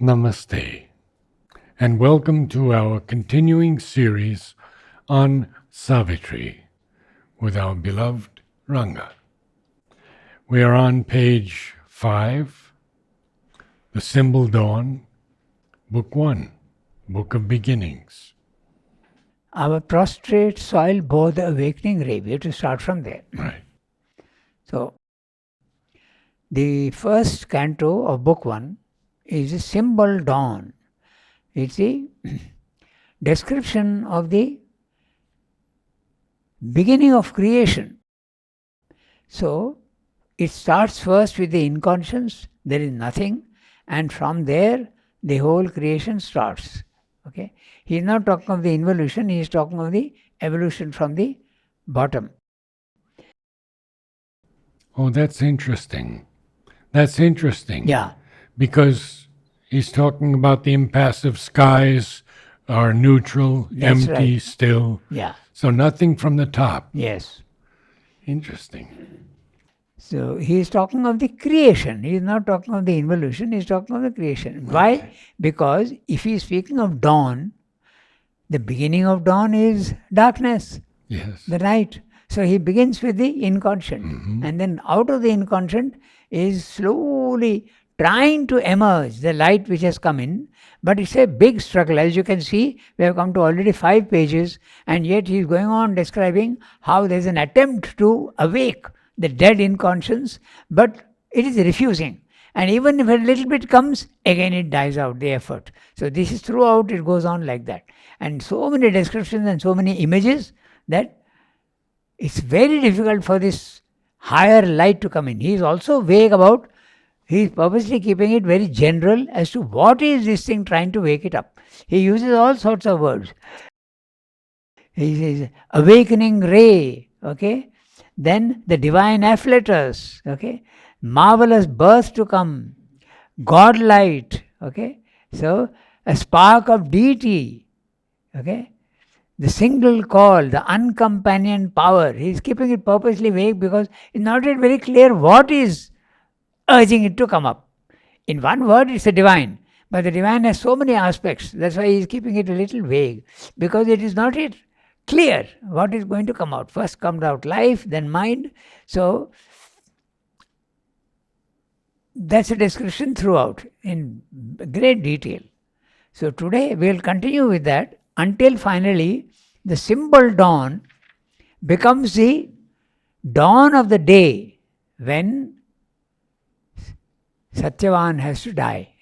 Namaste, and welcome to our continuing series on Savitri with our beloved Ranga. We are on page 5, The Symbol Dawn, Book 1, Book of Beginnings. Our prostrate soil bore the awakening ray. We have to start from there. Right. So, the first canto of Book 1 is the Symbol Dawn. It's a description of the beginning of creation. So, it starts first with the inconscience, there is nothing, and from there the whole creation starts. Okay? He is not talking of the involution, he is talking of the evolution from the bottom. Oh, that's interesting. That's interesting. Yeah. Because he's talking about the impassive skies are neutral, That's empty, right. still. Yeah. So nothing from the top. Yes. Interesting. So he is talking of the creation. He is not talking of the involution. He is talking of the creation. Why? Because if he is speaking of dawn, the beginning of dawn is darkness, Yes. the night. So he begins with the inconscient. And then out of the inconscient is slowly trying to emerge the light which has come in. But it's a big struggle. As you can see, we have come to already 5 pages, and yet he is going on describing how there is an attempt to awake the dead inconscience, but it is refusing. And even if a little bit comes, again it dies out, the effort. So this is throughout, it goes on like that. And so many descriptions and so many images that it's very difficult for this higher light to come in. He is also vague about, he is purposely keeping it very general as to what is this thing trying to wake it up. He uses all sorts of words. He says, awakening ray, okay? Then the divine afflatus, okay? Marvelous birth to come, God light, okay? So, a spark of deity, okay? The single call, the uncompanioned power. He is keeping it purposely vague because it's not yet very clear what is urging it to come up. In one word, it's a divine. But the divine has so many aspects. That's why he is keeping it a little vague. Because it is not yet clear what is going to come out. First comes out life, then mind. So, that's a description throughout in great detail. So today we will continue with that until finally the symbol dawn becomes the dawn of the day when Satyavan has to die.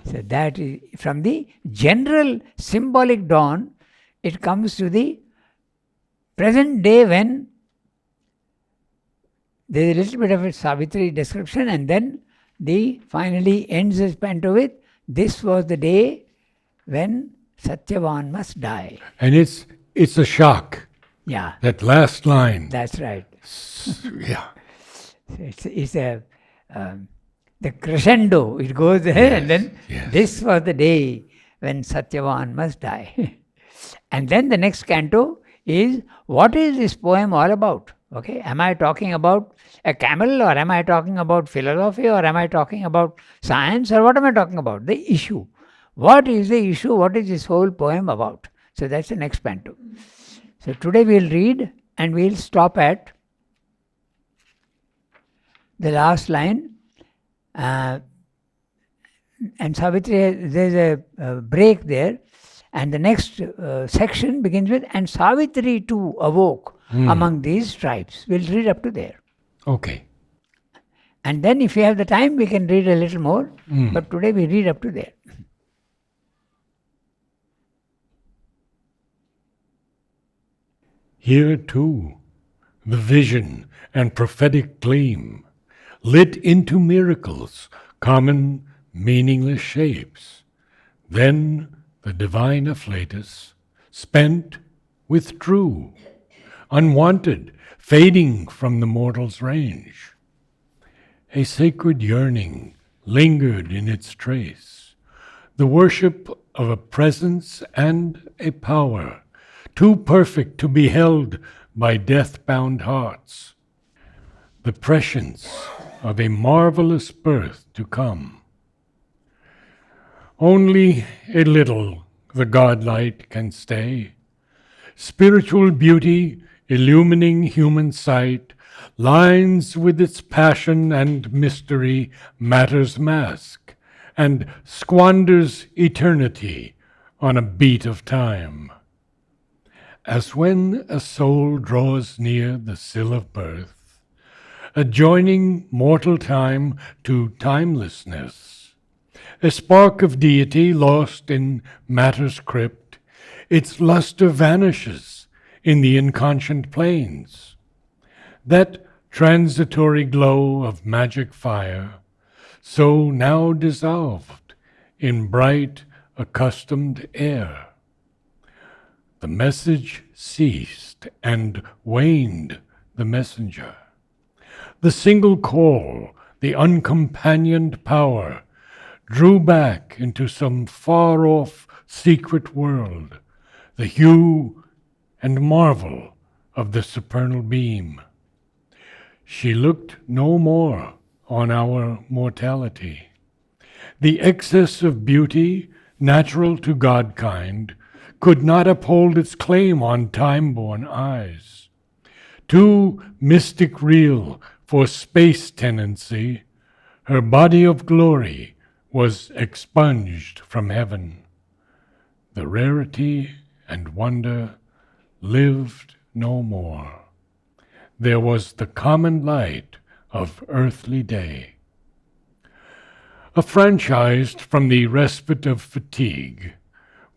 So that is from the general symbolic dawn, it comes to the present day when there is a little bit of a Savitri description, and then the finally ends this canto with, this was the day when Satyavan must die. And it's a shock. Yeah. That last line. That's right. Yeah. It's a the crescendo. It goes there, Yes, and then yes. this was the day when Satyavan must die. And then the next canto is, what is this poem all about? Okay, am I talking about a camel, or am I talking about philosophy, or am I talking about science, or what am I talking about? The issue. What is the issue? What is this whole poem about? So that's the next canto. So today we'll read and we'll stop at the last line. And Savitri, there's a break there. And the next section begins with, and Savitri too awoke among these tribes. We'll read up to there. Okay. And then if we have the time, we can read a little more. But today we read up to there. Here too, the vision and prophetic gleam, lit into miracles, common, meaningless shapes. Then the divine afflatus, spent, withdrew, unwanted, fading from the mortal's range. A sacred yearning lingered in its trace, the worship of a presence and a power, too perfect to be held by death-bound hearts. The prescience of a marvelous birth to come. Only a little the godlight can stay. Spiritual beauty illumining human sight lines with its passion and mystery matter's mask, and squanders eternity on a beat of time. As when a soul draws near the sill of birth, adjoining mortal time to timelessness, a spark of deity lost in matter's crypt, its luster vanishes in the inconscient plains. That transitory glow of magic fire, so now dissolved in bright, accustomed air. The message ceased, and waned the messenger. The single call, the uncompanioned power, drew back into some far-off secret world the hue and marvel of the supernal beam. She looked no more on our mortality. The excess of beauty, natural to Godkind, could not uphold its claim on time-born eyes. Too mystic real for space tenancy, her body of glory was expunged from heaven. The rarity and wonder lived no more. There was the common light of earthly day. Affranchised from the respite of fatigue,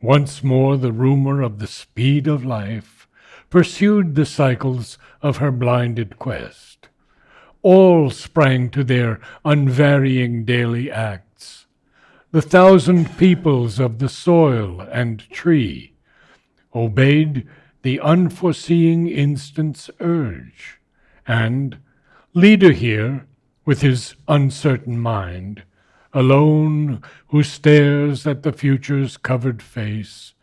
once more the rumor of the speed of life pursued the cycles of her blinded quest. All sprang to their unvarying daily acts. The thousand peoples of the soil and tree obeyed the unforeseeing instant's urge, and, leader here, with his uncertain mind, alone who stares at the future's covered face,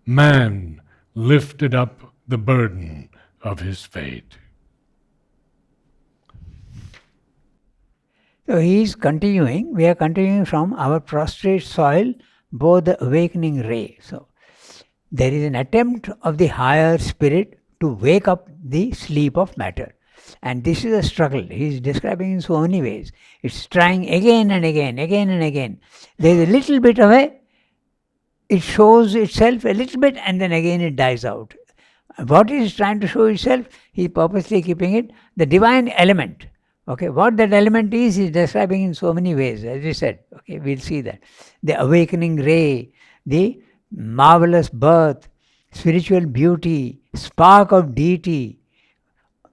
man lifted up the burden of his fate. So he is continuing, we are continuing from our prostrate soil, both the awakening ray. So there is an attempt of the higher spirit to wake up the sleep of matter. And this is a struggle. He is describing in so many ways. It's trying again and again, again and again. There is a little bit of it shows itself a little bit and then again it dies out. What it is trying to show itself, he is purposely keeping it, the divine element. Okay, what that element is, he is describing in so many ways, as we said. Okay, we'll see that. The awakening ray, the marvelous birth, spiritual beauty, spark of deity,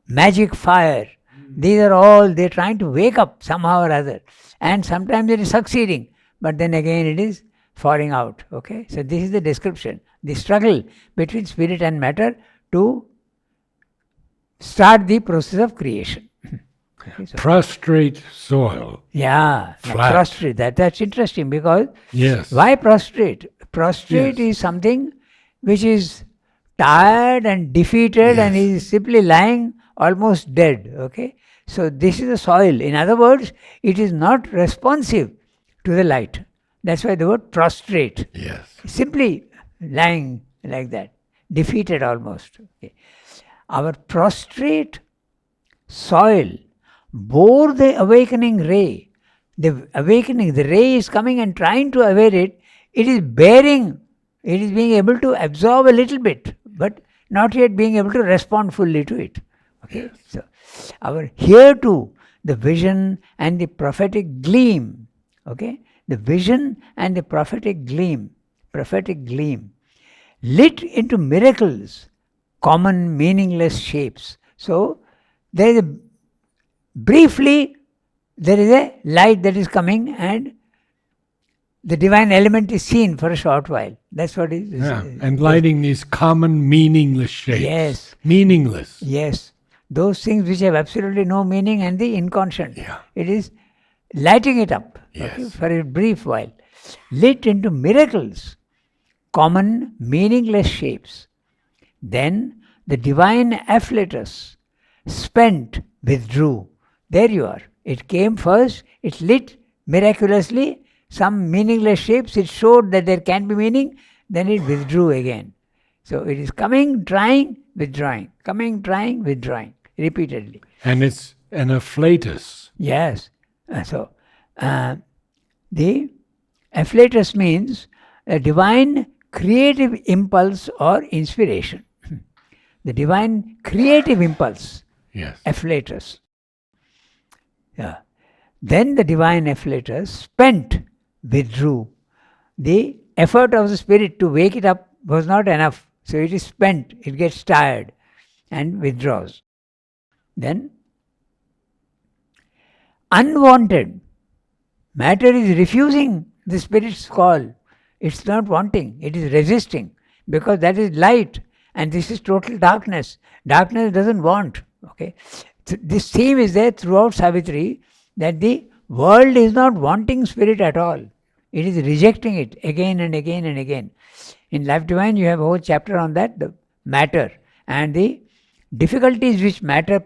magic fire. These are all, they're trying to wake up somehow or other. And sometimes it is succeeding, but then again it is falling out. Okay, so this is the description. The struggle between spirit and matter to start the process of creation. Okay, so Prostrate soil. yeah, Flat. prostrate. That's interesting because Yes. why prostrate? Prostrate Yes. is something which is tired and defeated and Yes. is simply lying almost dead. Okay, so this is the soil. In other words, it is not responsive to the light. That's why the word prostrate. Yes. Simply lying like that, defeated almost. Okay. Our prostrate soil bore the awakening ray. The awakening, the ray is coming and trying to aware it. It is bearing, it is being able to absorb a little bit, but not yet being able to respond fully to it. Okay, so our here too, the vision and the prophetic gleam. Okay, the vision and the prophetic gleam, lit into miracles, common meaningless shapes. So there is a briefly there is a light that is coming and the divine element is seen for a short while. That's what it is. Yeah. And lighting these common meaningless shapes. Yes. Meaningless. Yes. Those things which have absolutely no meaning and the inconscient. Yeah. It is lighting it up Yes. for a brief while. Lit into miracles, common meaningless shapes. Then the divine afflatus, spent, withdrew. There you are. It came first, it lit miraculously, some meaningless shapes, it showed that there can be meaning, then it withdrew again. So it is coming, trying, withdrawing, coming, trying, withdrawing, repeatedly. And it's an afflatus. Yes. The afflatus means a divine creative impulse or inspiration. The divine creative impulse, Yes. afflatus. Yeah. Then the divine afflatus, spent, withdrew. The effort of the spirit to wake it up was not enough. So it is spent, it gets tired and withdraws. Then, unwanted. Matter is refusing the spirit's call. It's not wanting, it is resisting, because that is light and this is total darkness. Darkness doesn't want. Okay, this theme is there throughout Savitri, that the world is not wanting spirit at all. It is rejecting it again and again and again. In Life Divine, you have a whole chapter on that, the matter and the difficulties which matter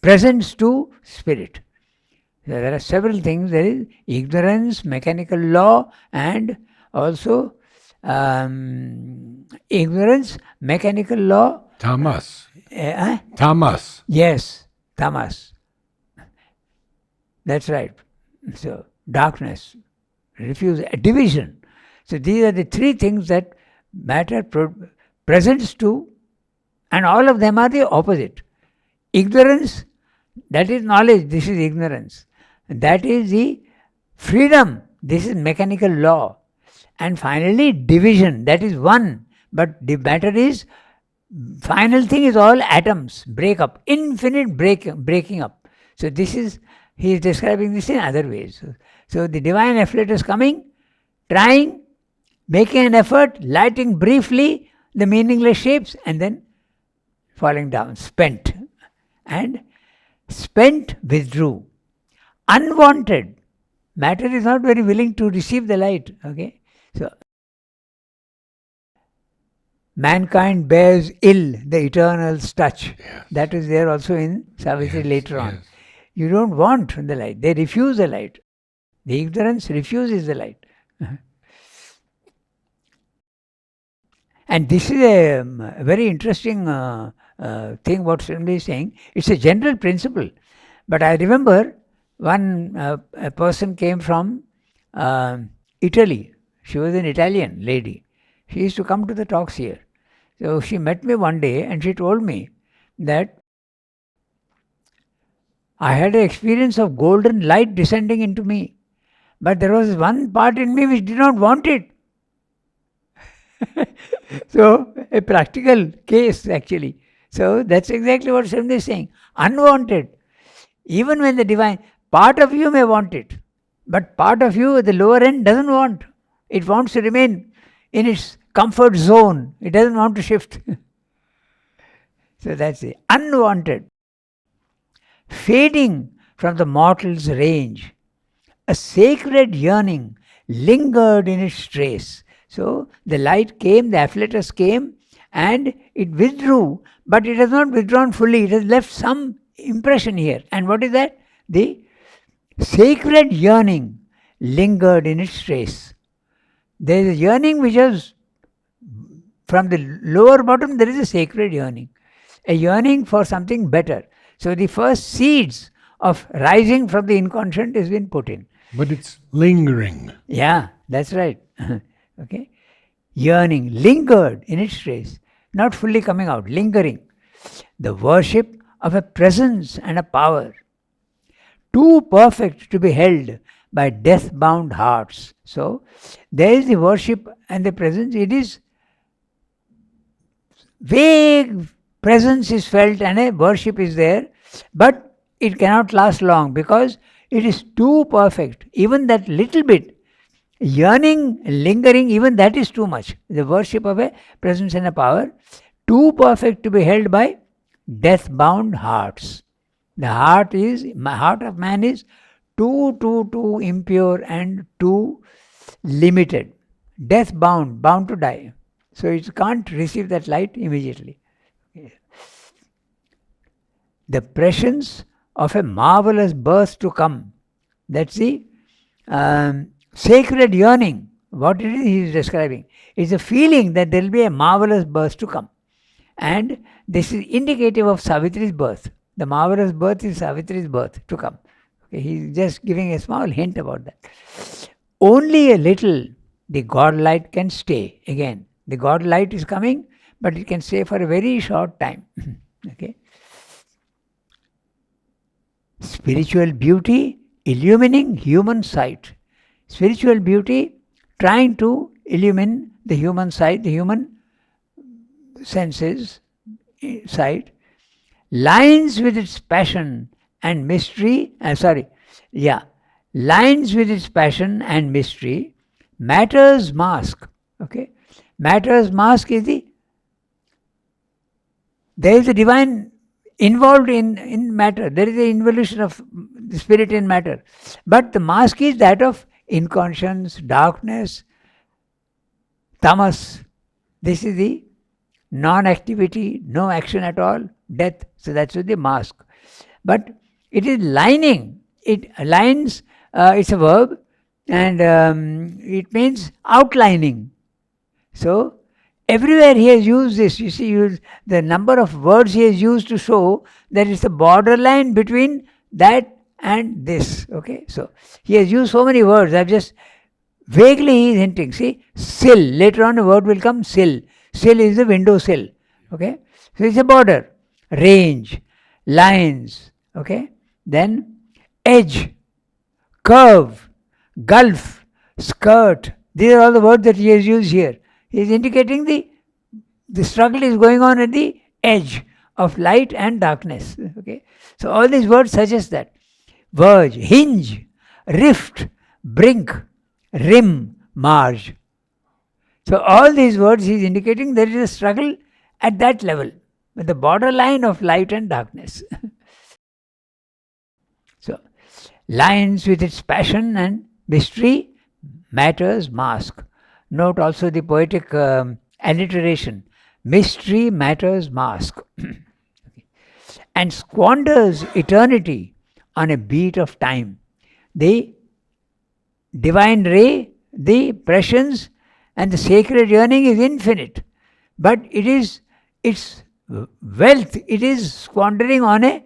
presents to spirit. There are several things. There is ignorance, mechanical law, and also ignorance, mechanical law. Tamas. Tamas. Yes, tamas. That's right. So, darkness, refusal, division. So, these are the three things that matter presents to, and all of them are the opposite. Ignorance, that is knowledge, this is ignorance. That is the freedom, this is mechanical law. And finally, division, that is one. But the matter is, final thing is all atoms, break up, infinite breaking up. So this is, he is describing this in other ways. So the divine afflatus coming, trying, making an effort, lighting briefly the meaningless shapes, and then falling down, spent. And spent, withdrew. Unwanted. Matter is not very willing to receive the light. Okay, so mankind bears ill the eternal's touch. Yes. That is there also in Savitri later on. Yes. You don't want the light. They refuse the light. The ignorance refuses the light. And this is a very interesting thing what somebody is saying. It's a general principle. But I remember one a person came from Italy. She was an Italian lady. She used to come to the talks here. So she met me one day and she told me that I had an experience of golden light descending into me. But there was one part in me which did not want it. So, a practical case actually. So, that's exactly what Srimad is saying. Unwanted. Even when the divine, part of you may want it, but part of you at the lower end doesn't want. It wants to remain in its comfort zone. It doesn't want to shift. So, that's it. Unwanted. Fading from the mortal's range. A sacred yearning lingered in its trace. So the light came, the afflatus came, and it withdrew, but it has not withdrawn fully. It has left some impression here. And what is that? The sacred yearning lingered in its trace. There is a yearning which is from the lower bottom, there is a sacred yearning. A yearning for something better. So the first seeds of rising from the inconscient has been put in. But it's lingering. Yeah, that's right. Okay, yearning, lingered in its trace, not fully coming out, lingering. The worship of a presence and a power, too perfect to be held by death-bound hearts. So, there is the worship and the presence. It is vague presence is felt and a worship is there, but it cannot last long because it is too perfect. Even that little bit, yearning, lingering, even that is too much. The worship of a presence and a power, too perfect to be held by death-bound hearts. The heart of man is too impure and too limited. Death-bound, bound to die. So it can't receive that light immediately. The prescience of a marvelous birth to come. That's the sacred yearning, what it is he is describing, is a feeling that there will be a marvelous birth to come. And this is indicative of Savitri's birth. The marvelous birth is Savitri's birth to come. Okay, he is just giving a small hint about that. Only a little the God light can stay. Again, the God light is coming, but it can stay for a very short time. Okay. Spiritual beauty illumining human sight. Spiritual beauty trying to illumine the human sight, the human senses, sight, lines with its passion and mystery, lines with its passion and mystery, matter's mask. Okay, matter's mask is there is a divine involved in matter. There is an involution of the spirit in matter. But the mask is that of inconscience, darkness, tamas. This is the non-activity, no action at all, death. So that's the mask. But it is lining. It lines, it's a verb, and it means outlining. So everywhere he has used this. You see, the number of words he has used to show that it's a borderline between that and this. Okay, so he has used so many words. I've just vaguely he is hinting. See, sill. Later on, a word will come. Sill. Sill is the window sill. Okay, so it's a border. Range, lines. Okay, then edge, curve, gulf, skirt. These are all the words that he has used here. He is indicating the struggle is going on at the edge of light and darkness. Okay, so all these words suggest that. Verge, hinge, rift, brink, rim, marge. So all these words he is indicating there is a struggle at that level, with the borderline of light and darkness. So, lines with its passion and mystery, matter's mask. Note also the poetic alliteration. Mystery, matter's mask. And squanders eternity on a beat of time. The divine ray, the prescience and the sacred yearning is infinite. But its wealth, it is squandering on a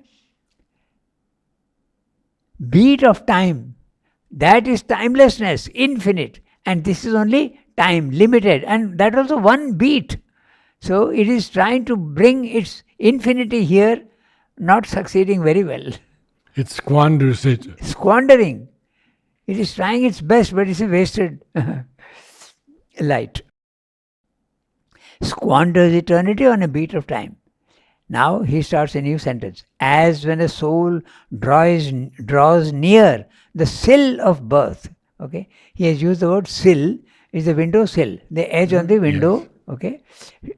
beat of time. That is timelessness, infinite. And this is only time, limited. And that also one beat. So it is trying to bring its infinity here, not succeeding very well. It squanders it. Squandering. It is trying its best, but it's a wasted light. Squanders eternity on a beat of time. Now he starts a new sentence. As when a soul draws near the sill of birth. Okay, he has used the word sill. Is the window sill, the edge on the window. Yes. Okay,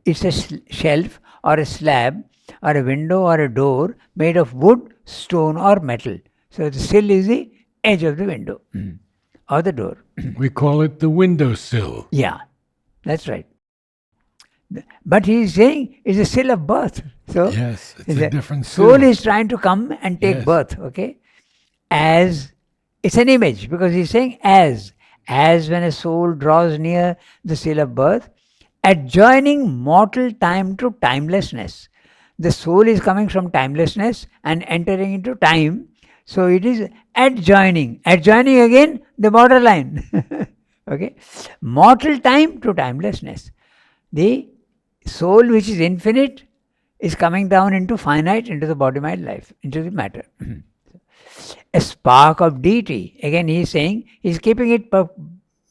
it's a shelf or a slab or a window or a door made of wood, stone or metal. So the sill is the edge of the window or the door. We call it the window sill. Yeah, that's right. But he is saying it's a sill of birth. So yes, it's a different sill. Soul is trying to come and take birth. Okay, as it's an image, because he's saying as when a soul draws near the sill of birth, adjoining mortal time to timelessness. The soul is coming from timelessness and entering into time. So it is adjoining again the borderline. Okay, mortal time to timelessness. The soul, which is infinite, is coming down into finite, into the body-mind life, into the matter. A spark of deity. Again, he is saying, he is keeping it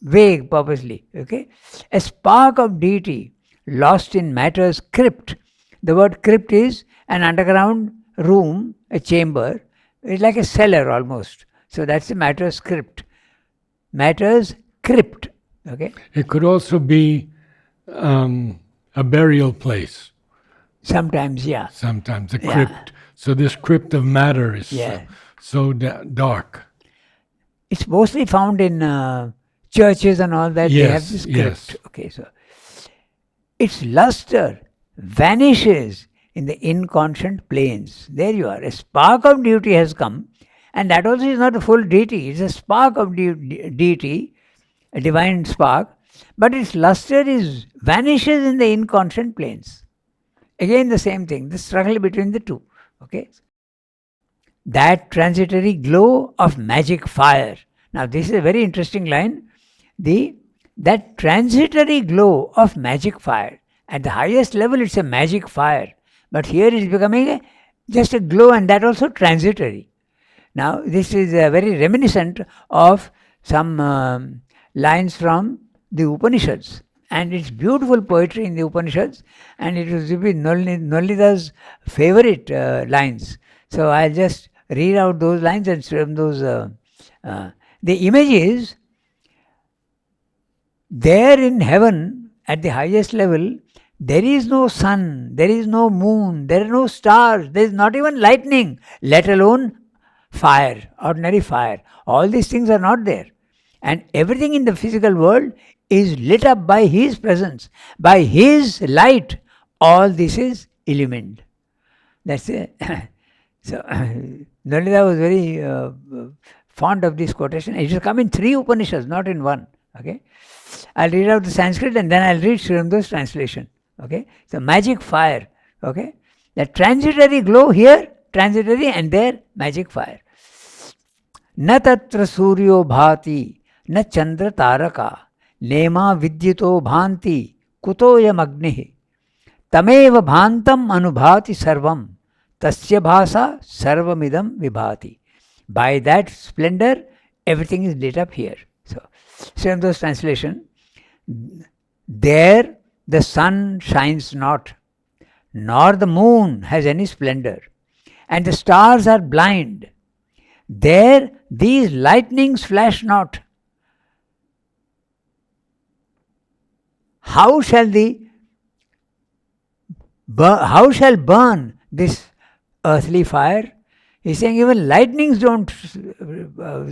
vague purposely. Okay, a spark of deity lost in matter's crypt. The word crypt is an underground room, a chamber. It's like a cellar almost. So that's the matter's crypt. Matter's crypt. Okay. It could also be a burial place. Sometimes, yeah. Sometimes a crypt. Yeah. So this crypt of matter is so dark. It's mostly found in churches and all that. Yes, they have this crypt. Yes. Okay, so its luster vanishes in the inconscient planes. There you are. A spark of duty has come, And that also is not a full deity. It's a spark of deity, a divine spark, but its luster vanishes in the inconscient planes. Again the same thing, the struggle between the two. Okay. That transitory glow of magic fire. Now this is a very interesting line. That transitory glow of magic fire. At the highest level it's a magic fire. But here it's becoming just a glow, and that also transitory. Now this is very reminiscent of some lines from the Upanishads. And it's beautiful poetry in the Upanishads, and it was Nollida's favorite lines. So I'll just read out those lines and from those. The image is there in heaven at the highest level. There is no sun, there is no moon, there are no stars, there is not even lightning, let alone fire, ordinary fire. All these things are not there. And everything in the physical world is lit up by His presence, by His light. All this is illumined. That's it. So, Nalanda was very fond of this quotation. It has come in 3 Upanishads, not in 1. Okay, I'll read out the Sanskrit and then I'll read Sri Aurobindo translation. Okay, so magic fire. Okay, the transitory glow here, transitory, and there magic fire. Na tatra suryo bhati, na chandra taraka, nema vidyito bhanti, kutoyam agnihi, tameva bhantam anubhati sarvam, tasya bhasa sarvamidam vibhati. By that splendor, everything is lit up here. So, Sri Aurobindo translation. There the sun shines not, nor the moon has any splendor, and the stars are blind. There these lightnings flash not. How shall burn this earthly fire? He's saying even lightnings don't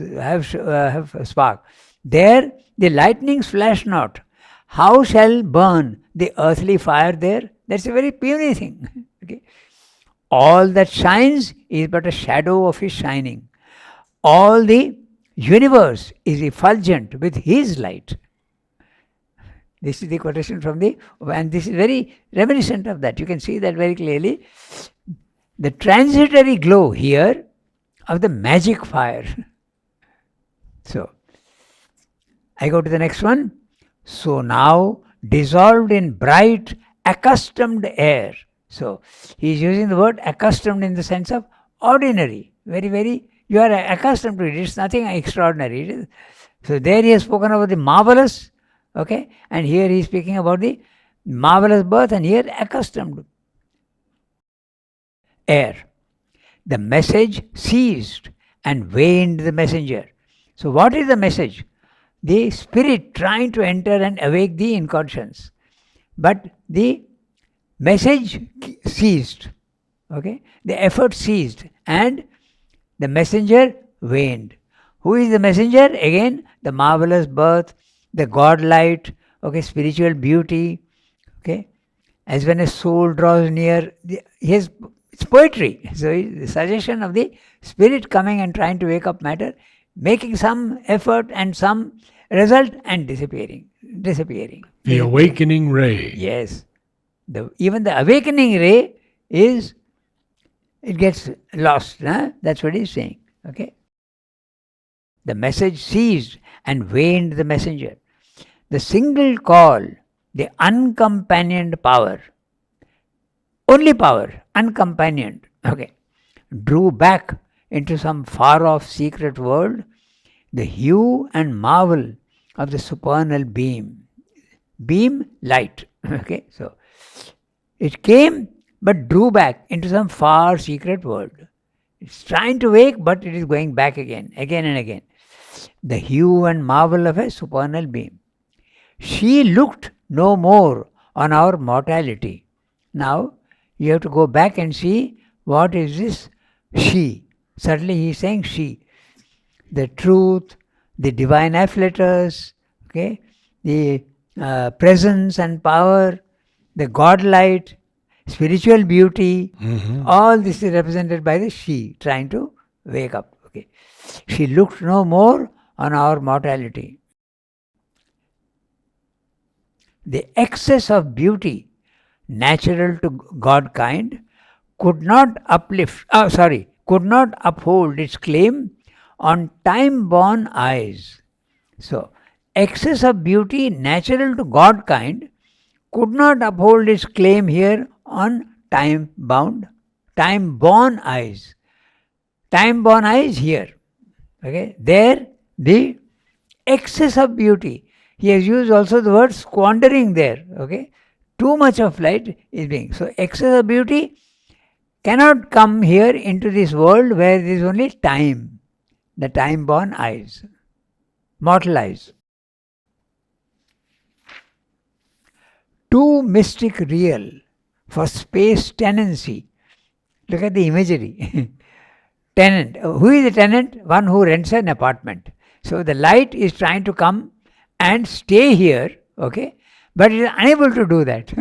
have a spark. There the lightnings flash not. How shall burn the earthly fire there? That's a very puny thing. Okay? All that shines is but a shadow of His shining. All the universe is effulgent with His light. This is the quotation from and this is very reminiscent of that. You can see that very clearly. The transitory glow here of the magic fire. So, I go to the next one. So now, dissolved in bright, accustomed air. So, he is using the word accustomed in the sense of ordinary. Very, very, you are accustomed to it. It's nothing extraordinary. So, there he has spoken about the marvelous, okay, and here he is speaking about the marvelous birth, and here accustomed air. The message ceased and waned the messenger. So, what is the message? The spirit trying to enter and awake the inconscience. But the message ceased. Okay? The effort ceased and the messenger waned. Who is the messenger? Again, the marvelous birth, the God light, okay, spiritual beauty. Okay? As when a soul draws near, it's poetry. So the suggestion of the spirit coming and trying to wake up matter, making some effort and some result and disappearing. The awakening ray. Yes. Even the awakening ray it gets lost. Huh? That's what he's saying. Okay. The message ceased and waned the messenger. The single call, the uncompanioned power, only power, uncompanioned, okay, drew back into some far-off secret world the hue and marvel of the supernal beam. Beam, light. Okay, so it came but drew back into some far secret world. It's trying to wake, but it is going back again and again. The hue and marvel of a supernal beam. She looked no more on our mortality. Now, you have to go back and see what is this she. Certainly he is saying she. The truth, the divine afflatus, okay, the presence and power, the God light, spiritual beauty, all this is represented by the she trying to wake up. Okay. Okay. She looked no more on our mortality. The excess of beauty natural to God kind could not could not uphold its claim on time-born eyes. So, excess of beauty natural to God kind could not uphold its claim here on time-born eyes. Time-born eyes here. Okay, there the excess of beauty. He has used also the word squandering there. Okay, too much of light is being. So, excess of beauty cannot come here into this world where there is only time, the time-born eyes, mortal eyes. Too mystic real for space tenancy. Look at the imagery. Tenant. Who is the tenant? One who rents an apartment. So the light is trying to come and stay here, okay, but it is unable to do that.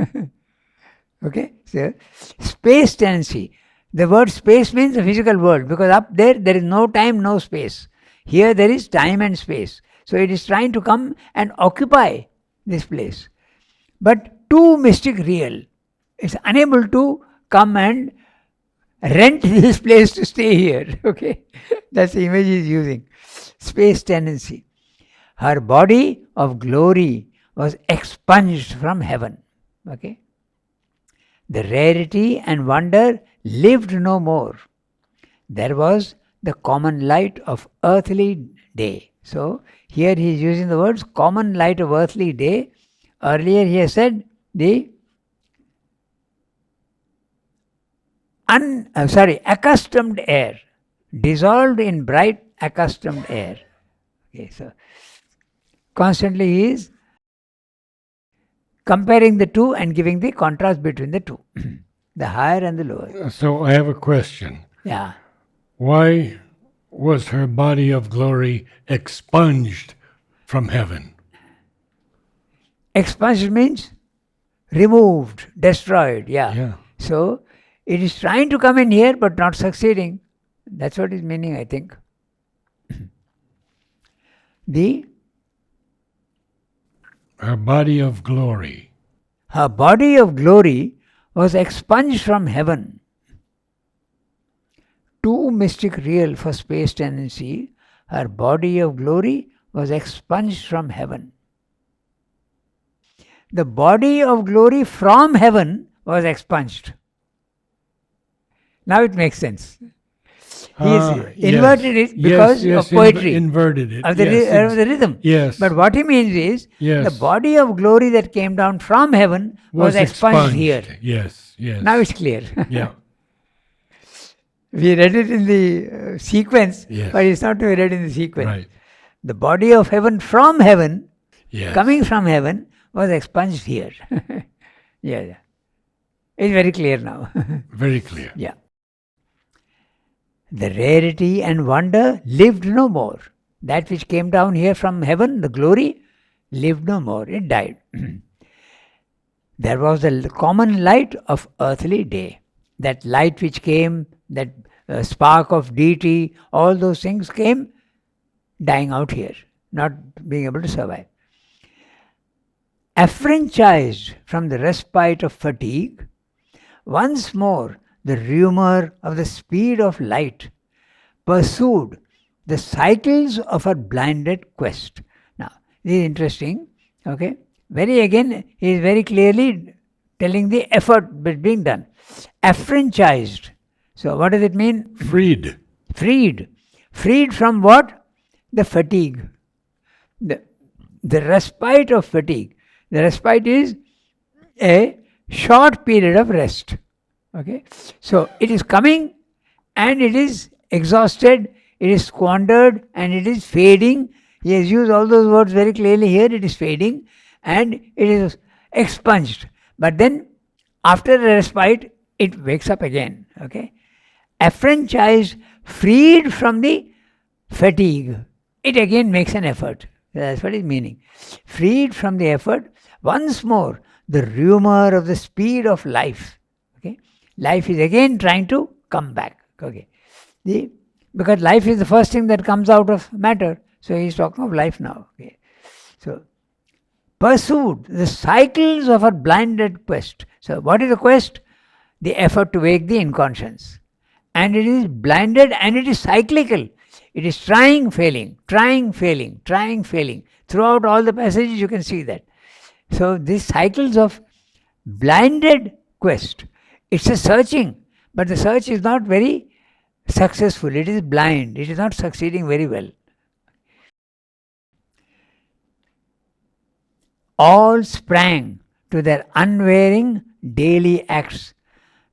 Okay, so space tenancy. The word space means the physical world, because up there is no time, no space. Here there is time and space. So it is trying to come and occupy this place. But too mystic real. It's unable to come and rent this place to stay here. Okay, that's the image he's using. Space tenancy. Her body of glory was expunged from heaven. Okay, the rarity and wonder lived no more. There was the common light of earthly day. So here he is using the words common light of earthly day. Earlier he has said the accustomed air, dissolved in bright accustomed air. Okay, so constantly he is comparing the two and giving the contrast between the two, the higher and the lower. So I have a question. Yeah. Why was her body of glory expunged from heaven? Expunged means removed, destroyed. Yeah. So it is trying to come in here but not succeeding. That's what is meaning, I think. Her body of glory. Her body of glory was expunged from heaven. Too mystic real for space tenancy, her body of glory was expunged from heaven. The body of glory from heaven was expunged. Now it makes sense. He's inverted it because of poetry. Inverted it. Of the rhythm. Yes. But what he means is the body of glory that came down from heaven was expunged here. Yes. Now it's clear. Yeah. We read it in the sequence, but it's not to be read in the sequence. Right. The body of heaven from heaven, coming from heaven, was expunged here. Yeah. It's very clear now. Very clear. Yeah. The rarity and wonder lived no more. That which came down here from heaven, the glory, lived no more. It died. There was the common light of earthly day. That light which came, that spark of deity, all those things came dying out here, not being able to survive. Affranchised from the respite of fatigue, once more the rumour of the speed of light pursued the cycles of her blinded quest. Now, this is interesting. Okay, he is very clearly telling the effort being done. Affranchised. So, what does it mean? Freed. Freed from what? The fatigue. The respite of fatigue. The respite is a short period of rest. Okay, so it is coming and it is exhausted, it is squandered and it is fading. He has used all those words very clearly here. It is fading and it is expunged. But then after the respite, it wakes up again. Okay, affranchised, freed from the fatigue, it again makes an effort. That's what is meaning. Freed from the effort, once more the rumour of the speed of life. Okay, life is again trying to come back. Okay, Because life is the first thing that comes out of matter. So he's talking of life now. Okay. So, pursued the cycles of her blinded quest. So, what is the quest? The effort to wake the inconscience. And it is blinded and it is cyclical. It is trying, failing, trying, failing, trying, failing. Throughout all the passages, you can see that. So, these cycles of blinded quest, it's a searching, but the search is not very successful. It is blind. It is not succeeding very well. All sprang to their unwearying daily acts,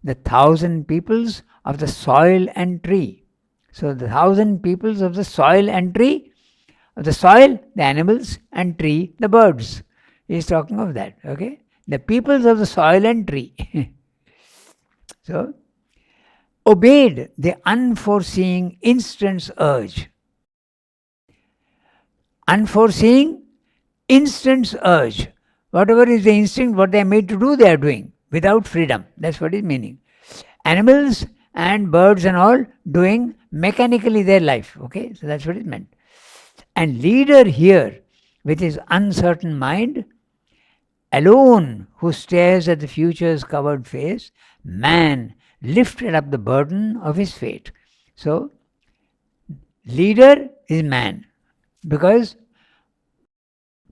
the 1,000 peoples of the soil and tree. So the 1,000 peoples of the soil and tree, of the soil, the animals, and tree, the birds. He is talking of that, okay? The peoples of the soil and tree. So, obeyed the unforeseeing instant's urge. Unforeseeing instant's urge. Whatever is the instinct, what they are made to do, they are doing without freedom. That's what is meaning. Animals and birds and all doing mechanically their life. Okay, so that's what is meant. And leader here, with his uncertain mind, alone who stares at the future's covered face, man lifted up the burden of his fate. So, leader is man, because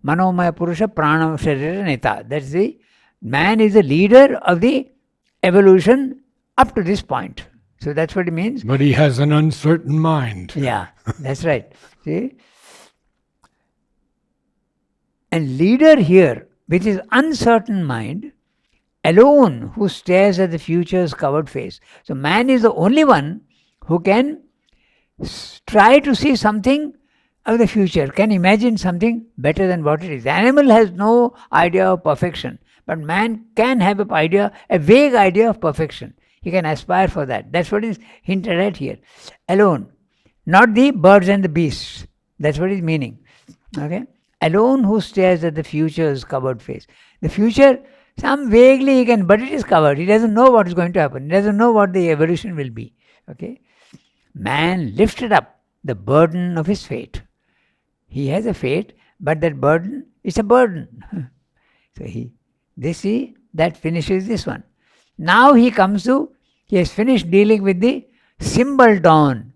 Manomaya Purusha Prana Sharira Neta. That's the man is the leader of the evolution up to this point. So that's what it means. But he has an uncertain mind. Yeah, that's right. See? And leader here, with his uncertain mind, alone who stares at the future's covered face. So man is the only one who can try to see something of the future, can imagine something better than what it is. The animal has no idea of perfection, but man can have an idea, a vague idea of perfection. He can aspire for that. That's what is hinted at here. Alone, not the birds and the beasts. That's what is meaning. Okay? Alone who stares at the future's covered face. The future, some vaguely he can, but it is covered. He doesn't know what is going to happen. He doesn't know what the evolution will be. Okay? Man lifted up the burden of his fate. He has a fate, but that burden is a burden. So that finishes this one. Now he has finished dealing with the symbol dawn.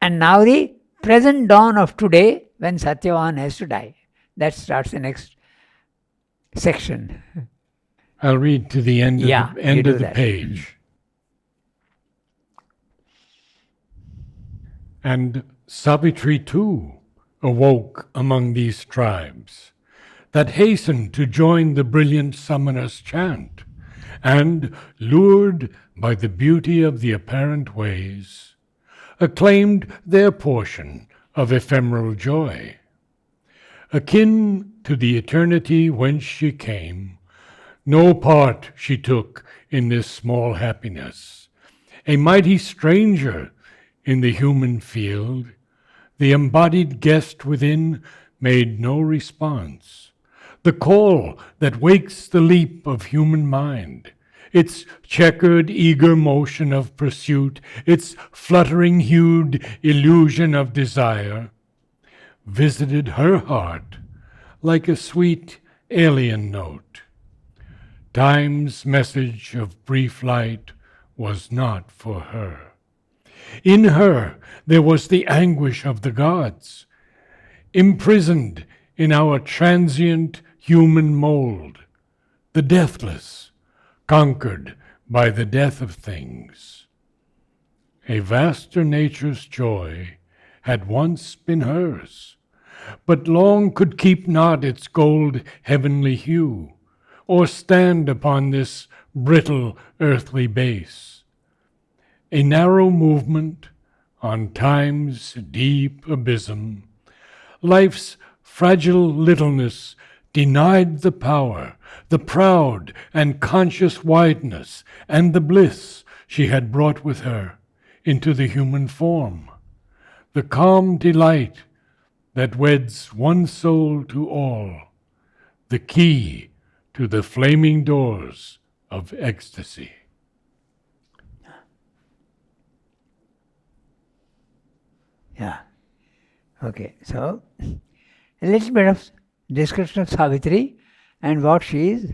And now the present dawn of today, when Satyavan has to die. That starts the next section. I'll read to the end of the page. And Savitri too awoke among these tribes that hastened to join the brilliant summoner's chant, and, lured by the beauty of the apparent ways, acclaimed their portion of ephemeral joy. Akin to the eternity whence she came, no part she took in this small happiness. A mighty stranger in the human field, the embodied guest within made no response. The call that wakes the leap of human mind, its checkered eager motion of pursuit, its fluttering hued illusion of desire, visited her heart like a sweet alien note. Time's message of brief light was not for her. In her there was the anguish of the gods, imprisoned in our transient human mold, the deathless, conquered by the death of things. A vaster nature's joy had once been hers, but long could keep not its gold heavenly hue, or stand upon this brittle earthly base. A narrow movement on time's deep abysm, life's fragile littleness denied the power, the proud and conscious wideness, and the bliss she had brought with her into the human form, the calm delight that weds one soul to all, the key to the flaming doors of ecstasy. Yeah. Okay. So, a little bit of description of Savitri and what she is.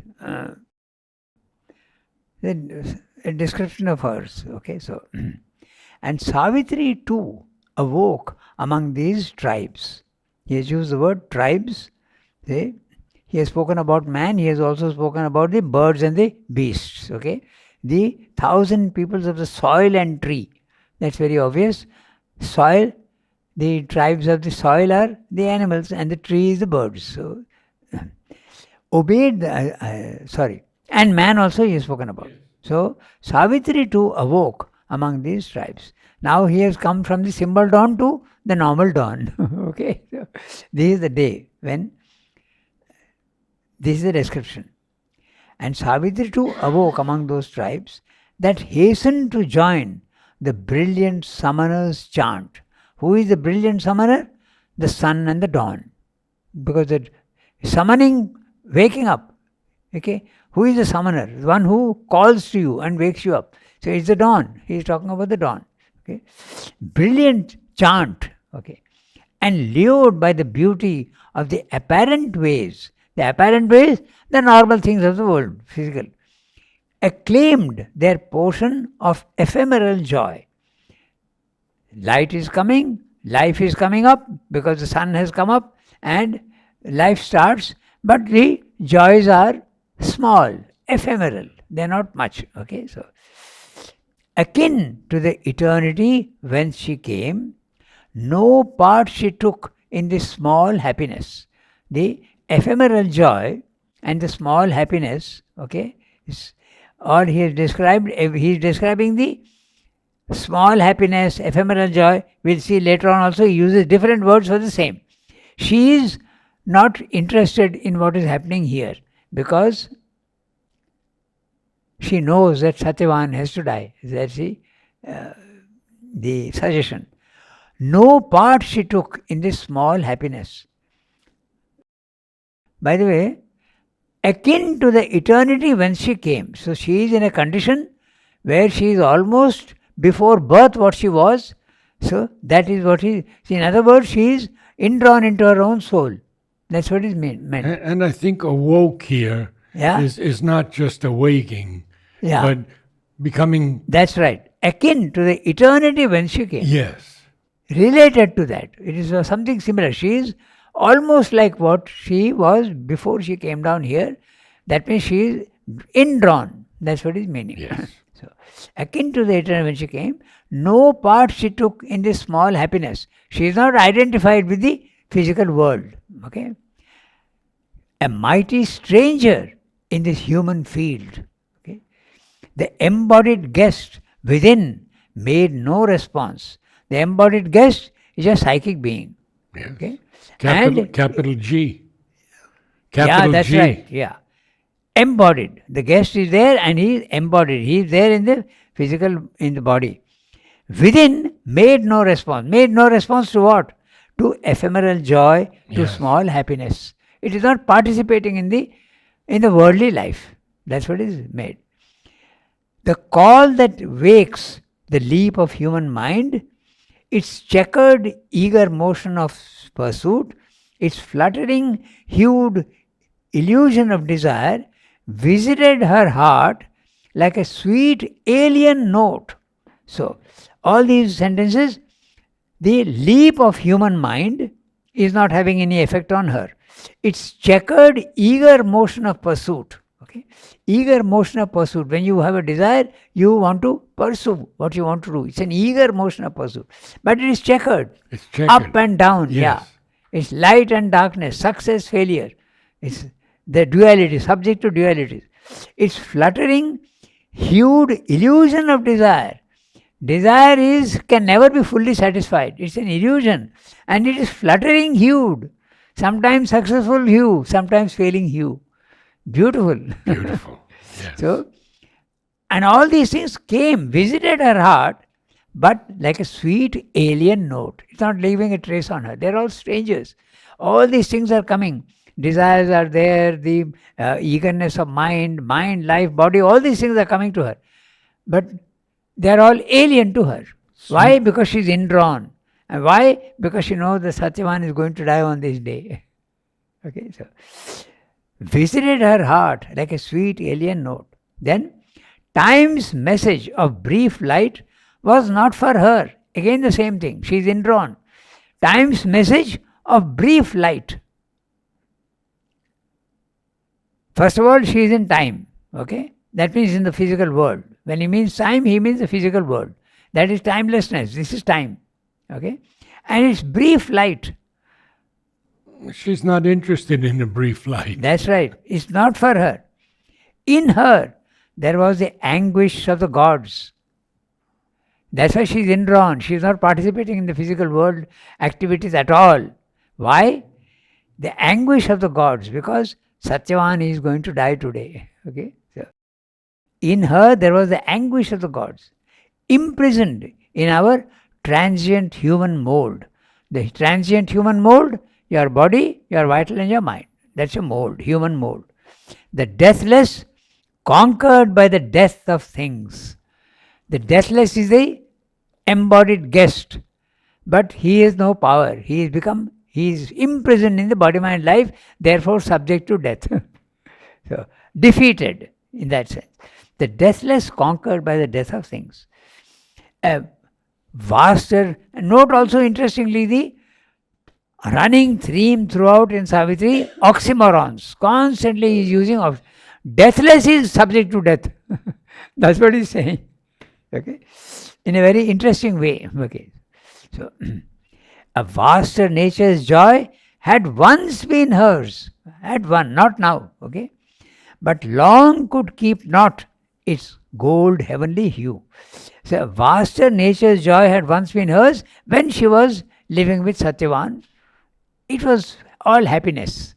A description of hers. Okay. So, and Savitri too awoke among these tribes. He has used the word tribes. See? He has spoken about man, he has also spoken about the birds and the beasts. Okay? The 1,000 peoples of the soil and tree. That's very obvious. Soil, the tribes of the soil are the animals and the tree is the birds. So, obeyed, and man also he has spoken about. So, Savitri too awoke among these tribes. Now he has come from the symbol dawn to the normal dawn. Okay? So, this is the day when this is the description. And Savitri too awoke among those tribes that hastened to join the brilliant summoner's chant. Who is the brilliant summoner? The sun and the dawn. Because the summoning, waking up. Okay? Who is the summoner? The one who calls to you and wakes you up. So it's the dawn. He is talking about the dawn. Okay? Brilliant chant. Okay? And lured by the beauty of the apparent ways. The apparent ways, the normal things of the world, physical, acclaimed their portion of ephemeral joy. Light is coming, life is coming up because the sun has come up and life starts, but the joys are small, ephemeral, they are not much. Okay, so akin to the eternity whence she came, no part she took in this small happiness. The ephemeral joy and the small happiness, okay, or he is describing the small happiness, ephemeral joy. We'll see later on also he uses different words for the same. She is not interested in what is happening here because she knows that Satyavan has to die. That's the suggestion. No part she took in this small happiness. By the way, akin to the eternity whence she came. So she is in a condition where she is almost before birth what she was. So that is what he. In other words, she is indrawn into her own soul. That's what is meant. And I think awoke here is not just awaking, but becoming. That's right. Akin to the eternity whence she came. Yes. Related to that. It is something similar. She is almost like what she was before she came down here. That means she is indrawn. That's what is meaning. Yes. So, akin to the eternity when she came, no part she took in this small happiness. She is not identified with the physical world. Okay? A mighty stranger in this human field. Okay? The embodied guest within made no response. The embodied guest is a psychic being. Yes. Okay? Capital G. Capital that's G. right. Yeah. Embodied. The guest is there and he is embodied. He is there in the physical, in the body. Within made no response. Made no response to what? To ephemeral joy, to small happiness. It is not participating in the worldly life. That's what is made. The call that wakes the leap of human mind, its checkered eager motion of pursuit, its fluttering hued illusion of desire, visited her heart like a sweet alien note. So, all these sentences, the leap of human mind is not having any effect on her. It's checkered eager motion of pursuit. Okay? Eager motion of pursuit. When you have a desire, you want to pursue what you want to do. It's an eager motion of pursuit. But it is checkered. It's checkered. Up and down. Yes. Yeah. It's light and darkness, success, failure. It's the duality, subject to dualities. It's fluttering, hued illusion of desire. Desire can never be fully satisfied. It's an illusion. And it is fluttering hued. Sometimes successful hue, sometimes failing hue. Beautiful. Beautiful. Yes. So, and all these things came, visited her heart, but like a sweet alien note. It's not leaving a trace on her. They're all strangers. All these things are coming. Desires are there, the eagerness of mind, life, body, all these things are coming to her. But they are all alien to her. Why? Because she's indrawn. And why? Because she knows the Satyavan is going to die on this day. Okay, so visited her heart like a sweet alien note. Then time's message of brief light was not for her. Again the same thing. She is indrawn. Time's message of brief light. First of all, she is in time. Okay? That means in the physical world. When he means time, he means the physical world. That is timelessness. This is time. Okay? And it's brief light. She's not interested in a brief light. That's right. It's not for her. In her, there was the anguish of the gods. That's why she's indrawn. She's not participating in the physical world activities at all. Why? The anguish of the gods, because Satyavan is going to die today. Okay? So, in her, there was the anguish of the gods, imprisoned in our transient human mold. The transient human mold, your body, your vital and your mind. That's your mold, human mold. The deathless, conquered by the death of things. The deathless is the embodied guest, but he has no power. He is imprisoned in the body, mind, life, therefore subject to death. So, defeated in that sense. The deathless, conquered by the death of things. A vaster, note also interestingly the running theme throughout in Savitri, oxymorons. Constantly he is using deathless is subject to death. That's what he's saying. Okay? In a very interesting way. Okay. So, a vaster nature's joy had once been hers. Had one, not now. Okay? But long could keep not its gold heavenly hue. So, a vaster nature's joy had once been hers when she was living with Satyavan. It was all happiness.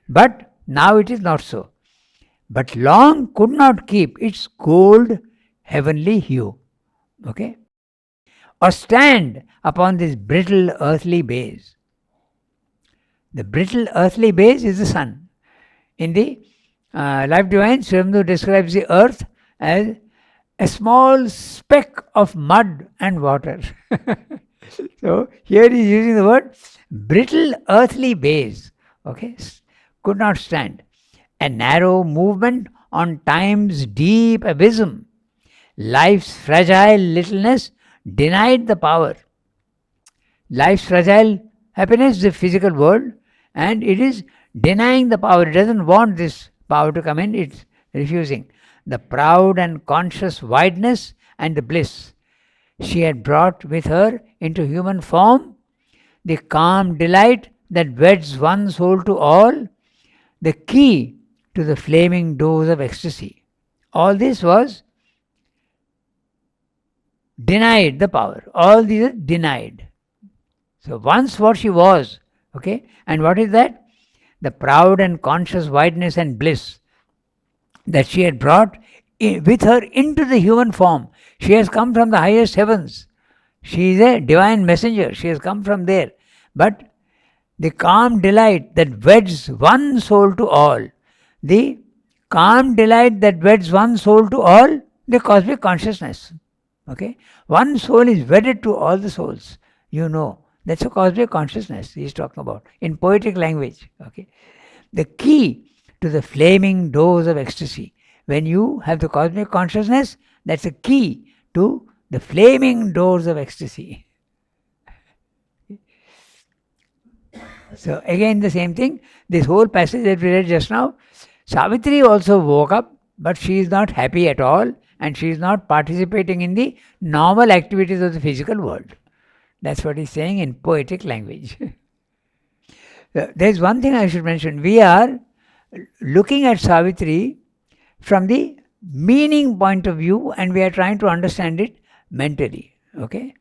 But now it is not so. But long could not keep its gold heavenly hue. Okay? Or stand upon this brittle earthly base. The brittle earthly base is the sun. In the Life Divine, Sri Aurobindo describes the earth as a small speck of mud and water. So here he is using the word brittle earthly base. Okay? Could not stand. A narrow movement on time's deep abysm. Life's fragile littleness denied the power. Life's fragile happiness is the physical world, and it is denying the power. It doesn't want this power to come in, it's refusing. The proud and conscious wideness and the bliss she had brought with her into human form, the calm delight that weds one soul to all, the key to the flaming doors of ecstasy. All this was denied the power. All these are denied. So once what she was, okay, and what is that? The proud and conscious wideness and bliss that she had brought with her into the human form. She has come from the highest heavens. She is a divine messenger. She has come from there. But the calm delight that weds one soul to all, the calm delight that weds one soul to all, the cosmic consciousness. Okay? One soul is wedded to all the souls. You know. That's a cosmic consciousness he is talking about in poetic language. Okay? The key to the flaming doors of ecstasy. When you have the cosmic consciousness, that's a key to the flaming doors of ecstasy. So again the same thing. This whole passage that we read just now, Savitri also woke up, but she is not happy at all, and she is not participating in the normal activities of the physical world. That's what he's saying in poetic language. There's one thing I should mention. We are looking at Savitri from the meaning point of view, and we are trying to understand it mentally. Okay?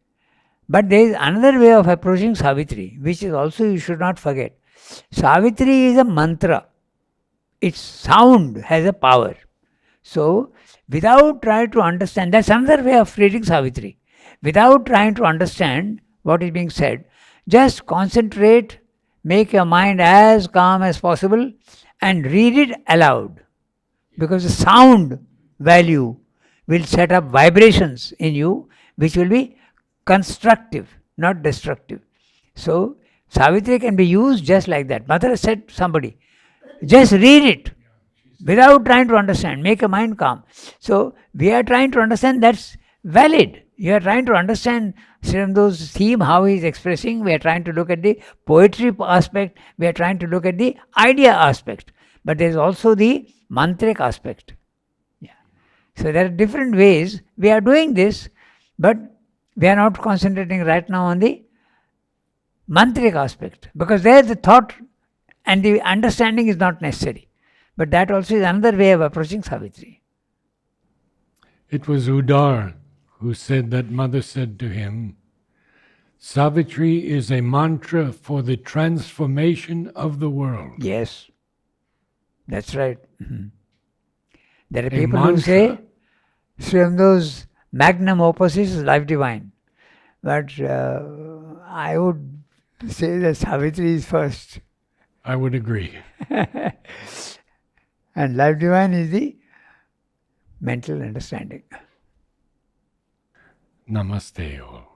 But there is another way of approaching Savitri, which is also you should not forget. Savitri is a mantra. Its sound has a power. So, without trying to understand, that's another way of reading Savitri. Without trying to understand what is being said, just concentrate, make your mind as calm as possible, and read it aloud. Because the sound value will set up vibrations in you which will be constructive. not destructive. So, Savitri can be used just like that. Mother said to somebody, just read it without trying to understand, make a mind calm. So, we are trying to understand, that's valid. You are trying to understand Sri Aurobindo theme, how he is expressing. We are trying to look at the poetry aspect. We are trying to look at the idea aspect. But there is also the mantric aspect. Yeah. So there are different ways we are doing this, but we are not concentrating right now on the mantric aspect, because there the thought and the understanding is not necessary. But that also is another way of approaching Savitri. It was Udar who said that Mother said to him, Savitri is a mantra for the transformation of the world. Yes, that's right. There are A people who mantra. say Sri Aurobindo's magnum opus is Life Divine. But I would say that Savitri is first. I would agree. And Life Divine is the mental understanding. Namaste all.